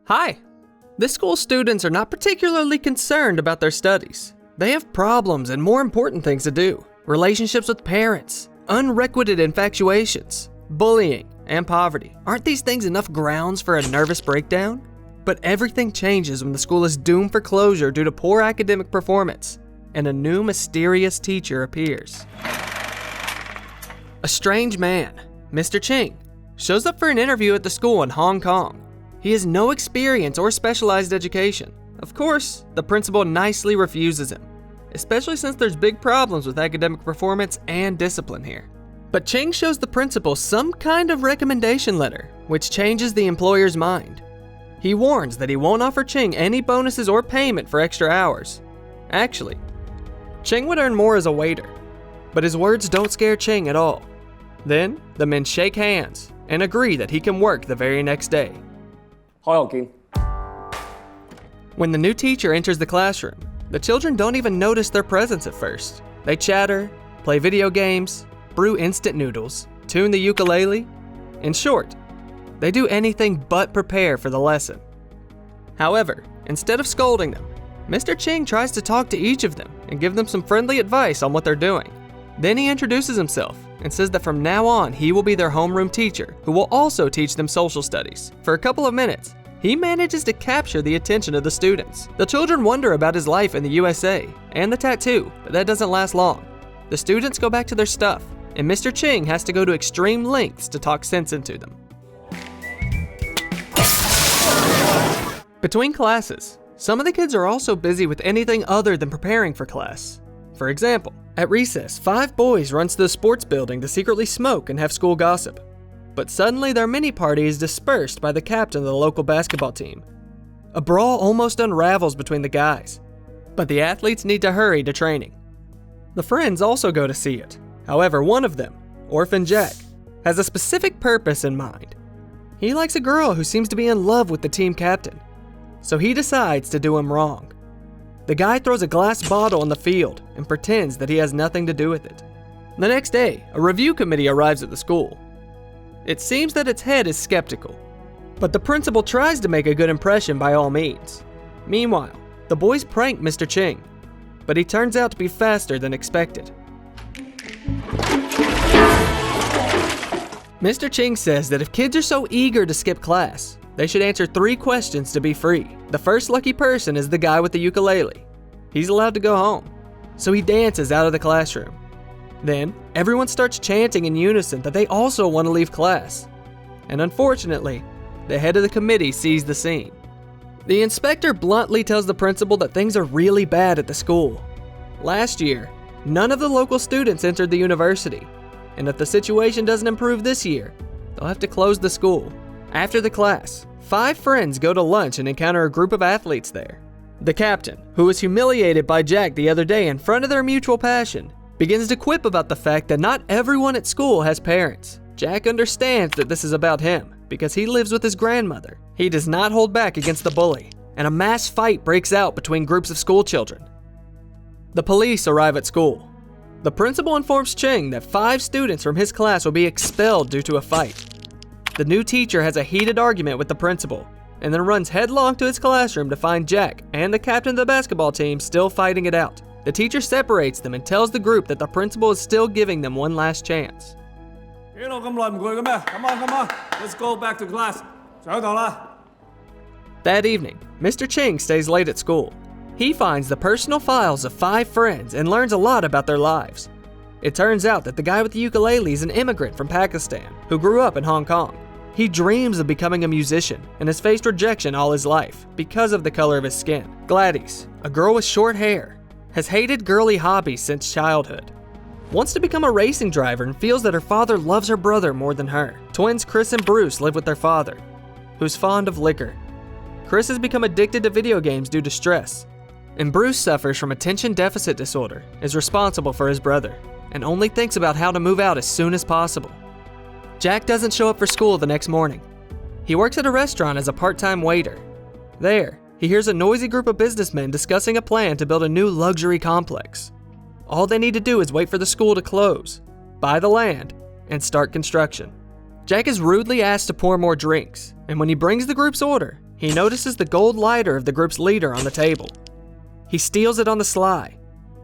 Hi! This school's students are not particularly concerned about their studies. They have problems and more important things to do. Relationships with parents, unrequited infatuations, bullying, and poverty. Aren't these things enough grounds for a nervous breakdown? But everything changes when the school is doomed for closure due to poor academic performance, and a new mysterious teacher appears. A strange man, Mr. Ching, shows up for an interview at the school in Hong Kong. He has no experience or specialized education. Of course, the principal nicely refuses him, especially since there's big problems with academic performance and discipline here. But Cheng shows the principal some kind of recommendation letter, which changes the employer's mind. He warns that he won't offer Cheng any bonuses or payment for extra hours. Actually, Cheng would earn more as a waiter, but his words don't scare Cheng at all. Then, the men shake hands and agree that he can work the very next day. When the new teacher enters the classroom, the children don't even notice their presence at first. They chatter, play video games, brew instant noodles, tune the ukulele. In short, they do anything but prepare for the lesson. However, instead of scolding them, Mr. Ching tries to talk to each of them and give them some friendly advice on what they're doing. Then he introduces himself and says that from now on he will be their homeroom teacher who will also teach them social studies. For a couple of minutes, he manages to capture the attention of the students. The children wonder about his life in the USA and the tattoo, but that doesn't last long. The students go back to their stuff, and Mr. Ching has to go to extreme lengths to talk sense into them. Between classes, some of the kids are also busy with anything other than preparing for class. For example, at recess, 5 boys run to the sports building to secretly smoke and have school gossip. But suddenly their mini-party is dispersed by the captain of the local basketball team. A brawl almost unravels between the guys, but the athletes need to hurry to training. The friends also go to see it. However, one of them, Orphan Jack, has a specific purpose in mind. He likes a girl who seems to be in love with the team captain, so he decides to do him wrong. The guy throws a glass bottle on the field and pretends that he has nothing to do with it. The next day, a review committee arrives at the school. It seems that its head is skeptical, but the principal tries to make a good impression by all means. Meanwhile, the boys prank Mr. Ching, but he turns out to be faster than expected. Mr. Ching says that if kids are so eager to skip class, they should answer 3 questions to be free. The first lucky person is the guy with the ukulele. He's allowed to go home, so he dances out of the classroom. Then, everyone starts chanting in unison that they also want to leave class. And unfortunately, the head of the committee sees the scene. The inspector bluntly tells the principal that things are really bad at the school. Last year, none of the local students entered the university, and if the situation doesn't improve this year, they'll have to close the school. After the class, 5 friends go to lunch and encounter a group of athletes there. The captain, who was humiliated by Jack the other day in front of their mutual passion, begins to quip about the fact that not everyone at school has parents. Jack understands that this is about him because he lives with his grandmother. He does not hold back against the bully, and a mass fight breaks out between groups of school children. The police arrive at school. The principal informs Cheng that 5 students from his class will be expelled due to a fight. The new teacher has a heated argument with the principal, and then runs headlong to his classroom to find Jack and the captain of the basketball team still fighting it out. The teacher separates them and tells the group that the principal is still giving them one last chance. Come on, let's go back to class. That evening, Mr. Ching stays late at school. He finds the personal files of 5 friends and learns a lot about their lives. It turns out that the guy with the ukulele is an immigrant from Pakistan who grew up in Hong Kong. He dreams of becoming a musician and has faced rejection all his life because of the color of his skin. Gladys, a girl with short hair, has hated girly hobbies since childhood. Wants to become a racing driver and feels that her father loves her brother more than her. Twins Chris and Bruce live with their father, who's fond of liquor. Chris has become addicted to video games due to stress, and Bruce suffers from attention deficit disorder, is responsible for his brother, and only thinks about how to move out as soon as possible. Jack doesn't show up for school the next morning. He works at a restaurant as a part-time waiter. There, he hears a noisy group of businessmen discussing a plan to build a new luxury complex. All they need to do is wait for the school to close, buy the land, and start construction. Jack is rudely asked to pour more drinks, and when he brings the group's order, he notices the gold lighter of the group's leader on the table. He steals it on the sly,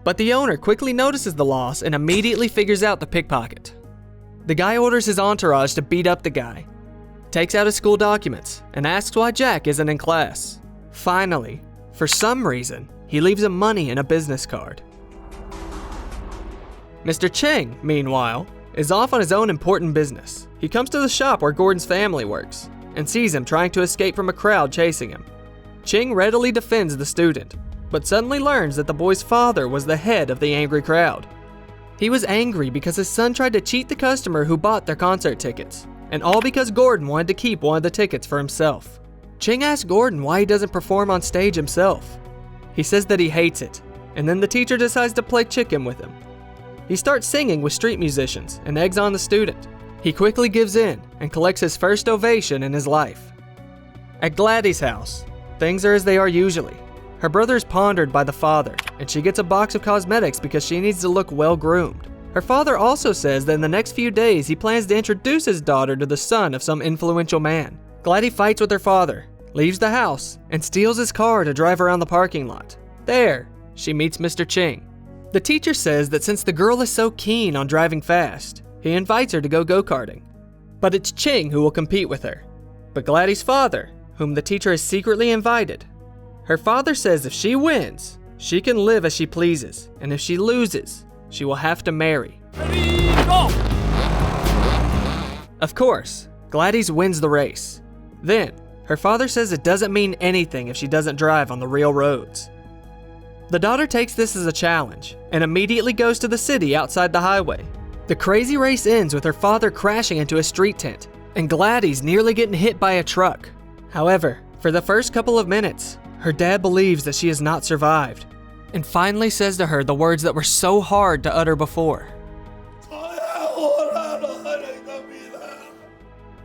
but the owner quickly notices the loss and immediately figures out the pickpocket. The guy orders his entourage to beat up the guy, takes out his school documents, and asks why Jack isn't in class. Finally, for some reason, he leaves him money in a business card. Mr. Cheng, meanwhile, is off on his own important business. He comes to the shop where Gordon's family works and sees him trying to escape from a crowd chasing him. Ching readily defends the student, but suddenly learns that the boy's father was the head of the angry crowd. He was angry because his son tried to cheat the customer who bought their concert tickets, and all because Gordon wanted to keep one of the tickets for himself. Ching asks Gordon why he doesn't perform on stage himself. He says that he hates it, and then the teacher decides to play chicken with him. He starts singing with street musicians and eggs on the student. He quickly gives in and collects his first ovation in his life. At Gladys' house, things are as they are usually. Her brother is pondered by the father, and she gets a box of cosmetics because she needs to look well-groomed. Her father also says that in the next few days he plans to introduce his daughter to the son of some influential man. Gladys fights with her father, leaves the house, and steals his car to drive around the parking lot. There, she meets Mr. Ching. The teacher says that since the girl is so keen on driving fast, he invites her to go go-karting. But it's Ching who will compete with her. But Gladys' father, whom the teacher has secretly invited, her father says if she wins, she can live as she pleases, and if she loses, she will have to marry. Ready, go! Of course, Gladys wins the race. Then, her father says it doesn't mean anything if she doesn't drive on the real roads. The daughter takes this as a challenge and immediately goes to the city outside the highway. The crazy race ends with her father crashing into a street tent and Gladys nearly getting hit by a truck. However, for the first couple of minutes, her dad believes that she has not survived and finally says to her the words that were so hard to utter before.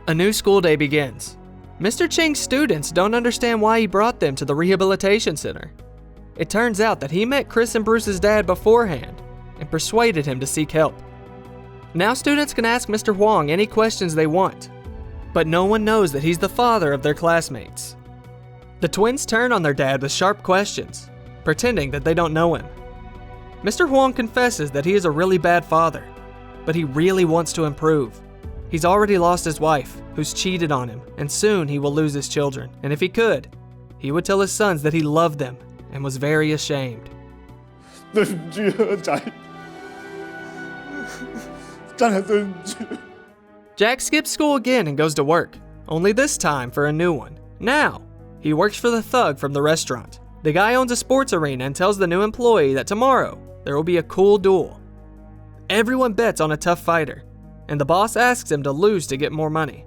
A new school day begins. Mr. Cheng's students don't understand why he brought them to the rehabilitation center. It turns out that he met Chris and Bruce's dad beforehand and persuaded him to seek help. Now students can ask Mr. Huang any questions they want, but no one knows that he's the father of their classmates. The twins turn on their dad with sharp questions, pretending that they don't know him. Mr. Huang confesses that he is a really bad father, but he really wants to improve. He's already lost his wife, who's cheated on him, and soon he will lose his children. And if he could, he would tell his sons that he loved them and was very ashamed. Jack skips school again and goes to work, only this time for a new one. Now, he works for the thug from the restaurant. The guy owns a sports arena and tells the new employee that tomorrow there will be a cool duel. Everyone bets on a tough fighter, and the boss asks him to lose to get more money.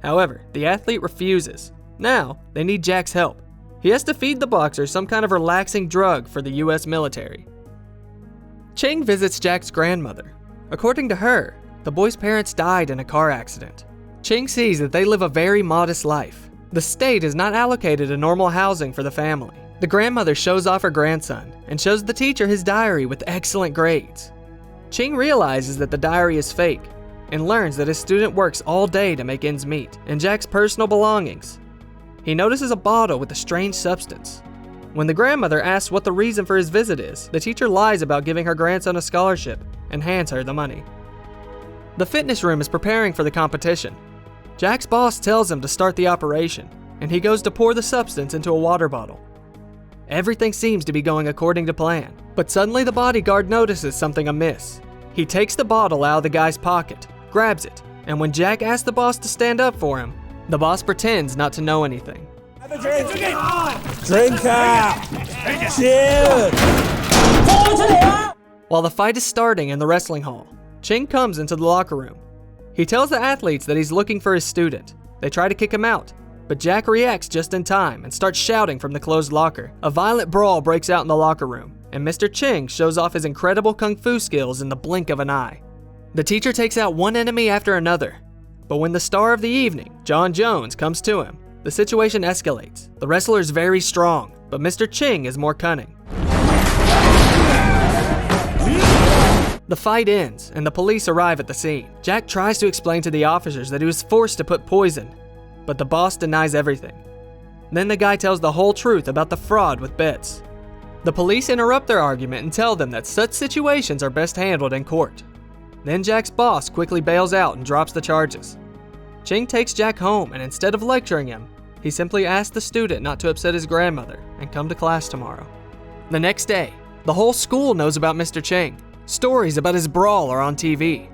However, the athlete refuses. Now, they need Jack's help. He has to feed the boxer some kind of relaxing drug for the US military. Cheng visits Jack's grandmother. According to her, the boy's parents died in a car accident. Cheng sees that they live a very modest life. The state has not allocated a normal housing for the family. The grandmother shows off her grandson and shows the teacher his diary with excellent grades. Cheng realizes that the diary is fake and learns that his student works all day to make ends meet and Jack's personal belongings. He notices a bottle with a strange substance. When the grandmother asks what the reason for his visit is, the teacher lies about giving her grandson a scholarship and hands her the money. The fitness room is preparing for the competition. Jack's boss tells him to start the operation, and he goes to pour the substance into a water bottle. Everything seems to be going according to plan, but suddenly the bodyguard notices something amiss. He takes the bottle out of the guy's pocket, grabs it, and when Jack asks the boss to stand up for him, the boss pretends not to know anything. Drink up! Chill! While the fight is starting in the wrestling hall, Ching comes into the locker room. He tells the athletes that he's looking for his student. They try to kick him out, but Jack reacts just in time and starts shouting from the closed locker. A violent brawl breaks out in the locker room, and Mr. Cheng shows off his incredible kung fu skills in the blink of an eye. The teacher takes out one enemy after another, but when the star of the evening, John Jones, comes to him, the situation escalates. The wrestler is very strong, but Mr. Cheng is more cunning. The fight ends, and the police arrive at the scene. Jack tries to explain to the officers that he was forced to put poison, but the boss denies everything. Then the guy tells the whole truth about the fraud with bets. The police interrupt their argument and tell them that such situations are best handled in court. Then Jack's boss quickly bails out and drops the charges. Ching takes Jack home, and instead of lecturing him, he simply asks the student not to upset his grandmother and come to class tomorrow. The next day, the whole school knows about Mr. Cheng. Stories about his brawl are on TV.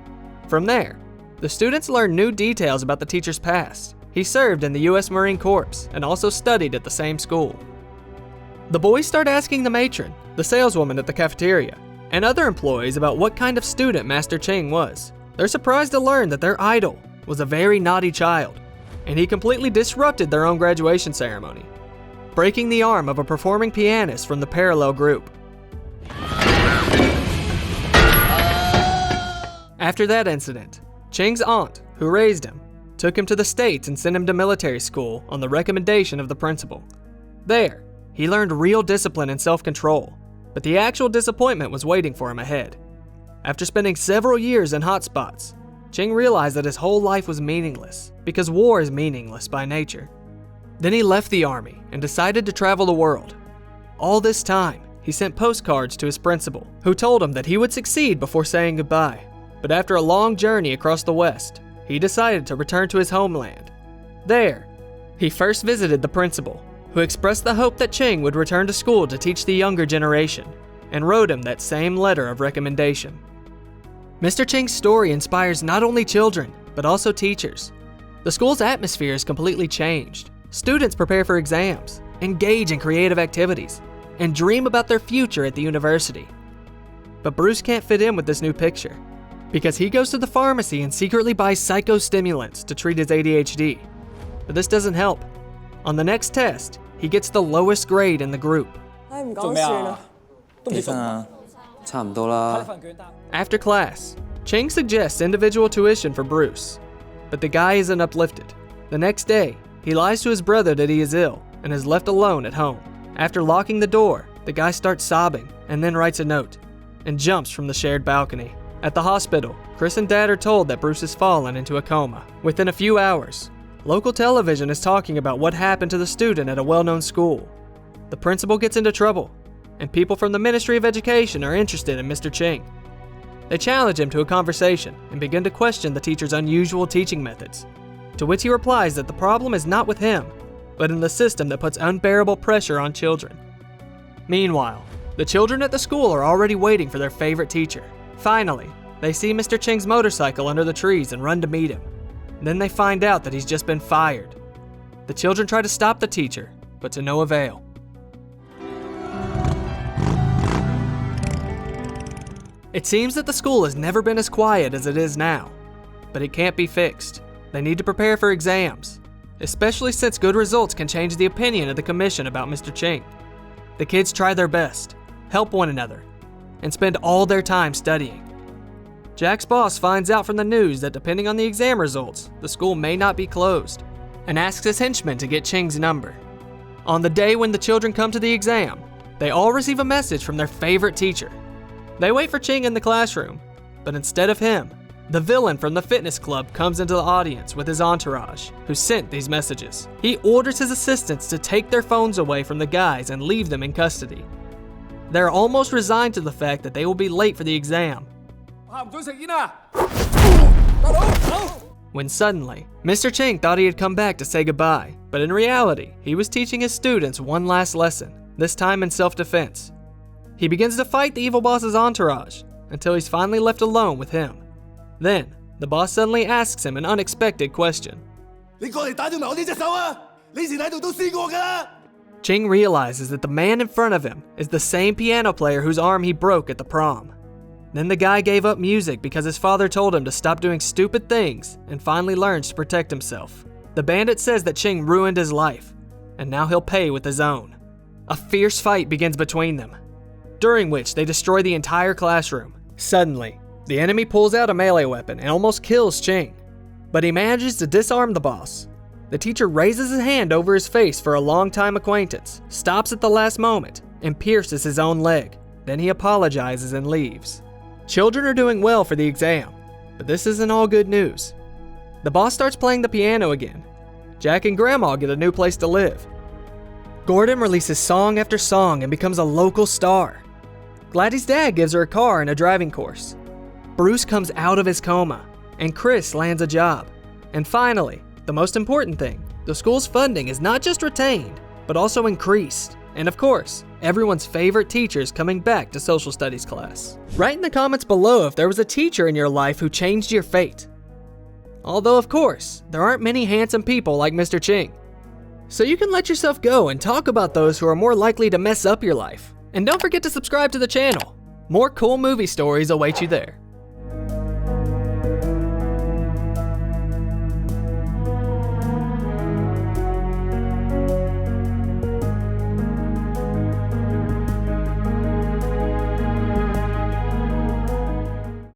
From there, the students learn new details about the teacher's past. He served in the U.S. Marine Corps and also studied at the same school. The boys start asking the matron, the saleswoman at the cafeteria, and other employees about what kind of student Master Ching was. They're surprised to learn that their idol was a very naughty child, and he completely disrupted their own graduation ceremony, breaking the arm of a performing pianist from the parallel group. After that incident, Ching's aunt, who raised him, took him to the States and sent him to military school on the recommendation of the principal. There, he learned real discipline and self-control, but the actual disappointment was waiting for him ahead. After spending several years in hot spots, Ching realized that his whole life was meaningless, because war is meaningless by nature. Then he left the army and decided to travel the world. All this time, he sent postcards to his principal, who told him that he would succeed before saying goodbye. But after a long journey across the West, he decided to return to his homeland. There, he first visited the principal, who expressed the hope that Ching would return to school to teach the younger generation, and wrote him that same letter of recommendation. Mr. Ching's story inspires not only children, but also teachers. The school's atmosphere is completely changed. Students prepare for exams, engage in creative activities, and dream about their future at the university. But Bruce can't fit in with this new picture, because he goes to the pharmacy and secretly buys psychostimulants to treat his ADHD. But this doesn't help. On the next test, he gets the lowest grade in the group. After class, Cheng suggests individual tuition for Bruce, but the guy isn't uplifted. The next day, he lies to his brother that he is ill and is left alone at home. After locking the door, the guy starts sobbing and then writes a note and jumps from the shared balcony. At the hospital, Chris and Dad are told that Bruce has fallen into a coma. Within a few hours, local television is talking about what happened to the student at a well-known school. The principal gets into trouble, and people from the Ministry of Education are interested in Mr. Cheng. They challenge him to a conversation and begin to question the teacher's unusual teaching methods, to which he replies that the problem is not with him, but in the system that puts unbearable pressure on children. Meanwhile, the children at the school are already waiting for their favorite teacher. Finally, they see Mr. Cheng's motorcycle under the trees and run to meet him. Then they find out that he's just been fired. The children try to stop the teacher, but to no avail. It seems that the school has never been as quiet as it is now, but it can't be fixed. They need to prepare for exams, especially since good results can change the opinion of the commission about Mr. Cheng. The kids try their best, help one another, and spend all their time studying. Jack's boss finds out from the news that depending on the exam results, the school may not be closed, and asks his henchmen to get Cheng's number. On the day when the children come to the exam, they all receive a message from their favorite teacher. They wait for Cheng in the classroom, but instead of him, the villain from the fitness club comes into the audience with his entourage, who sent these messages. He orders his assistants to take their phones away from the guys and leave them in custody. They're almost resigned to the fact that they will be late for the exam, when suddenly, Mr. Cheng thought he had come back to say goodbye, but in reality, he was teaching his students one last lesson, this time in self-defense. He begins to fight the evil boss's entourage, until he's finally left alone with him. Then, the boss suddenly asks him an unexpected question. Cheng realizes that the man in front of him is the same piano player whose arm he broke at the prom. Then the guy gave up music because his father told him to stop doing stupid things and finally learns to protect himself. The bandit says that Cheng ruined his life, and now he'll pay with his own. A fierce fight begins between them, during which they destroy the entire classroom. Suddenly, the enemy pulls out a melee weapon and almost kills Cheng, but he manages to disarm the boss. The teacher raises his hand over his face for a long-time acquaintance, stops at the last moment, and pierces his own leg. Then he apologizes and leaves. Children are doing well for the exam, but this isn't all good news. The boss starts playing the piano again. Jack and Grandma get a new place to live. Gordon releases song after song and becomes a local star. Gladys' dad gives her a car and a driving course. Bruce comes out of his coma, and Chris lands a job. And finally, the most important thing, the school's funding is not just retained, but also increased. And of course, everyone's favorite teacher's coming back to social studies class. Write in the comments below if there was a teacher in your life who changed your fate. Although of course, there aren't many handsome people like Mr. Ching. So you can let yourself go and talk about those who are more likely to mess up your life. And don't forget to subscribe to the channel. More cool movie stories await you there.